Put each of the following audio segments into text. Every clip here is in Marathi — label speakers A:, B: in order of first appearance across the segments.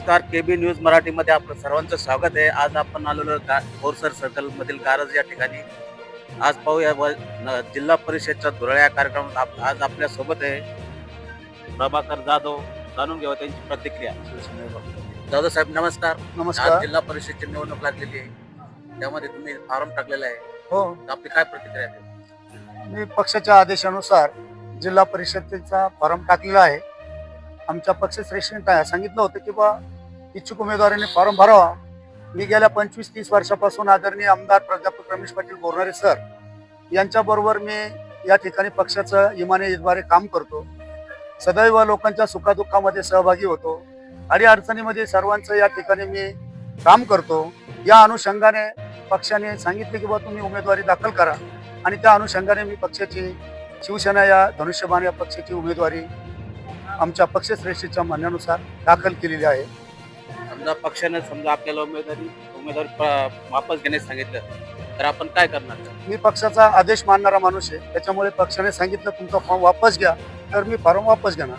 A: नमस्कार, केबी न्यूज मराठीमध्ये आपलं सर्वांचं स्वागत आहे. आज आपण आलेलो बोरसर सर्कल मधील गारज या ठिकाणी. आज पाहूया जिल्हा परिषदच्या धुरळ्या या कार्यक्रमात आज आपल्या सोबत आहे प्रभाकर जाधव. जाणून घेऊ त्यांची प्रतिक्रिया. जाधव साहेब नमस्कार.
B: नमस्कार.
A: आज जिल्हा परिषदची निवडणूक लागलेली आहे, त्यामध्ये तुम्ही फॉर्म टाकलेला आहे.
B: हो,
A: तर आपली काय प्रतिक्रिया आहे?
B: मी पक्षाच्या आदेशानुसार जिल्हा परिषदेचा फॉर्म टाकलेला आहे. आमच्या पक्षश्रेष्ठींनी सांगितलं होतं की बा इच्छुक उमेदवारांनी फॉर्म भरावा. मी गेल्या 25-30 वर्षापासून आदरणीय आमदार प्राध्यापक रमेश पाटील बोरणारे सर यांच्याबरोबर मी या ठिकाणी पक्षाचं इमानीद्वारे काम करतो. सदैव लोकांच्या सुखादुःखामध्ये सहभागी होतो. अडीअडचणीमध्ये सर्वांचं या ठिकाणी मी काम करतो. या अनुषंगाने पक्षाने सांगितले की बा तुम्ही उमेदवारी दाखल करा आणि त्या अनुषंगाने मी पक्षाची शिवसेना या धनुष्यबाण या पक्षाची उमेदवारी आमच्या पक्षश्रेष्ठीच्या म्हणण्यानुसार दाखल केलेली आहे.
A: समजा पक्षाने आपल्याला उमेदवारी वापस घेण्यास सांगितलं तर आपण काय करणार?
B: मी पक्षाचा आदेश मानणारा माणूस आहे, त्याच्यामुळे पक्षाने सांगितलं तुमचा फॉर्म वापस घ्या तर मी फॉर्म वापस घेणार.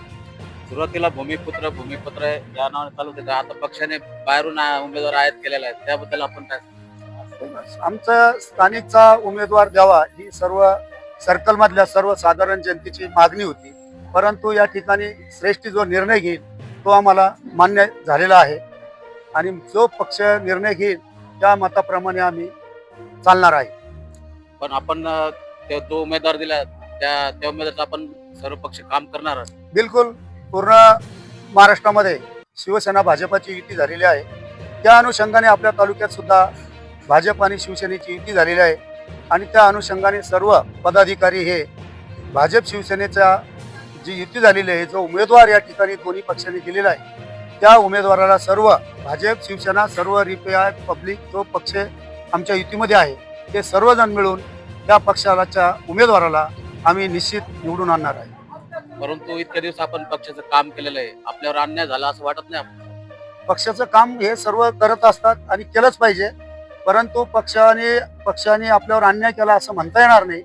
A: सुरुवातीला भूमिपुत्र या नावाने चालू होते. आता पक्षाने बाहेरून उमेदवार आयात केलेला आहे, त्याबद्दल आपण काय?
B: आमचा स्थानिकचा उमेदवार द्यावा ही सर्व सर्कल मधल्या सर्वसाधारण जनतेची मागणी होती, परंतु या ठिकाणी श्रेष्ठी जो निर्णय घेईल तो आम्हाला मान्य झालेला आहे आणि जो पक्ष निर्णय घेईल त्या मताप्रमाणे आम्ही चालणार आहे.
A: पण आपण जो उमेदवार दिला त्या उमेदवाराचं आपण सर्व पक्ष काम करणार आहोत.
B: बिलकुल. पूर्ण महाराष्ट्रामध्ये शिवसेना भाजपाची युती झालेली आहे. त्या अनुषंगाने आपल्या तालुक्यात सुद्धा भाजप आणि शिवसेनेची युती झालेली आहे आणि त्या अनुषंगाने सर्व पदाधिकारी हे भाजप शिवसेनेच्या जी युती झालेली आहे, जो उमेदवार या ठिकाणी दोन्ही पक्षांनी दिलेला आहे त्या उमेदवाराला सर्व भाजप शिवसेना सर्व रिपीआय पब्लिक जो पक्ष आमच्या युतीमध्ये आहे ते सर्वजण मिळून त्या पक्षाच्या उमेदवाराला आम्ही निश्चित निवडून आणणार आहे.
A: परंतु इतक्या दिवस आपण पक्षाचं काम केलेलं आहे, आपल्यावर अन्याय झाला असं वाटत नाही आपण?
B: पक्षाचं काम हे सर्व करत असतात आणि केलंच पाहिजे, परंतु पक्षाने आपल्यावर अन्याय केला असं म्हणता येणार नाही.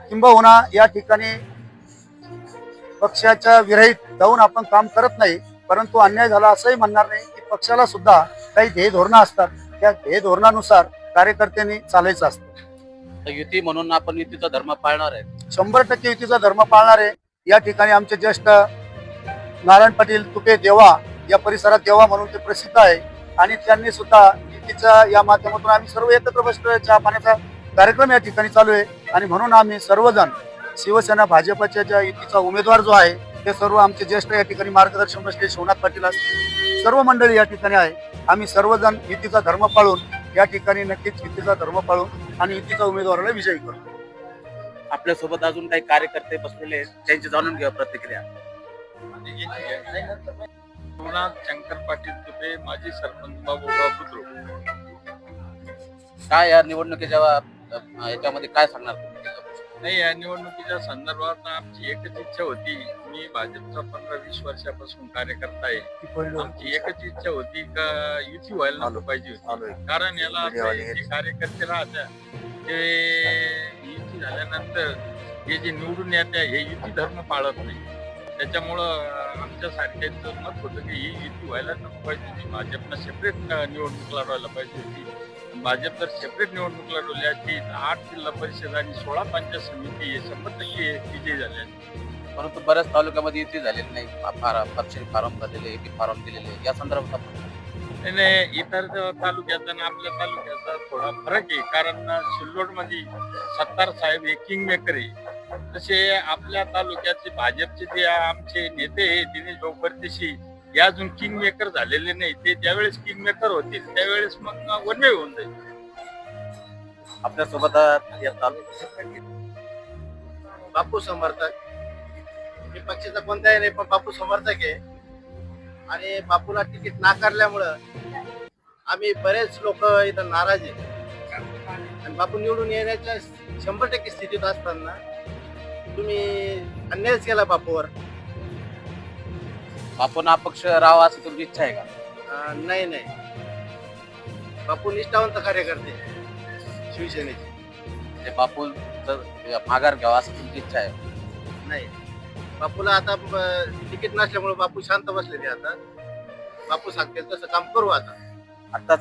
B: किंबहुना या ठिकाणी पक्षाच्या विरहित जाऊन आपण काम करत नाही, परंतु अन्याय झाला असंही म्हणणार नाही की पक्षाला सुद्धा काही ध्येय धोरणं असतात. त्या ध्येय धोरणानुसार कार्यकर्त्यांनी चालायचं असतं.
A: तर युती म्हणून आपण युतीचा धर्म पाळणार आहे.
B: 100% युतीचा धर्म पाळणार आहे. या ठिकाणी आमचे ज्येष्ठ नारायण पाटील तुपे देवा या परिसरात देवा म्हणून ते प्रसिद्ध आहे आणि त्यांनी सुद्धा युतीच्या या माध्यमातून आम्ही सर्व एकत्र बसलो. चहा पाण्याचा कार्यक्रम या ठिकाणी चालू आहे आणि म्हणून आम्ही सर्वजण शिवसेना भाजपच्या ज्या युतीचा उमेदवार जो आहे ते सर्व आमचे ज्येष्ठ या ठिकाणी मार्गदर्शन बसले शिवनाथ पाटील असतील सर्व मंडळी या ठिकाणी आहे. आम्ही सर्वजण युतीचा धर्म पाळून या ठिकाणी नक्कीच युतीचा धर्म पाळून आणि युतीचा उमेदवाराला विजयी करू.
A: आपल्यासोबत अजून काही कार्यकर्ते बसलेले आहेत, त्यांची जाणून घ्या प्रतिक्रिया.
C: शंकर पाटील तुपे, माजी सरपंच बाबूराव बुद्रुक.
A: काय या निवडणुकीच्या याच्यामध्ये काय सांगणार तुम्ही?
C: नाही, या निवडणुकीच्या संदर्भात आमची एकच इच्छा होती. मी भाजपचा 15-20 वर्षापासून कार्यकर्ता आहे. आमची एकच इच्छा होती का युती व्हायला नको पाहिजे होती. कारण याला जे कार्यकर्ते राहत्या ते युती झाल्यानंतर हे जे निवडून येत्या हे युती धर्म पाळत नाही. त्याच्यामुळं आमच्या सारख्यांचं मत होतं की ही युती व्हायला नको पाहिजे होती. भाजपनं सेपरेट निवडणूक लढवायला पाहिजे होती. भाजप जर सेपरेट निवडणूक लढवली असती तर 8 जिल्हा परिषद आणि 16 पंचायत समिती हे 100% विजयी झाले.
A: परंतु बऱ्याच तालुक्यामध्ये युती झालेली नाही. पक्षाने फॉर्म भरलेले, फॉर्म दिलेले, या संदर्भात
C: नाही, इतर तालुक्याचा आणि आपल्या तालुक्याचा थोडा फरक आहे. कारण सिल्लोडमध्ये सत्तार साहेब हे किंग मेकर आहे. तसे आपल्या तालुक्याचे भाजपचे जे आमचे नेते आहे दिनेश भाऊ परदेशी हे अजून किंग मेकर झालेले नाही. ते ज्यावेळेस किंग मेकर होतील त्यावेळेस मग वनवे होऊन जाईल.
A: आपल्यासोबत
D: बापू समर्थक, मी पक्षाचा कोणताही नाही पण बापू समर्थक आहे आणि बापूला तिकीट नाकारल्यामुळं आम्ही बरेच लोक इथं नाराज आहे आणि बापू निवडून येण्याच्या 100% स्थितीत असताना तुम्ही अन्यायच केला बापूवर.
A: आपण अपक्ष राहावा अशी तुमची इच्छा आहे का?
D: नाही, बापू निष्ठावंत कार्यकर्ते शिवसेनेचे.
A: बापू माघार घ्यावा असं तुमची इच्छा आहे?
D: नाही, बापूला आता तिकीट नसल्यामुळे बापू शांत बसलेले आता बापू सांगतील तसं काम करू आता.
A: आता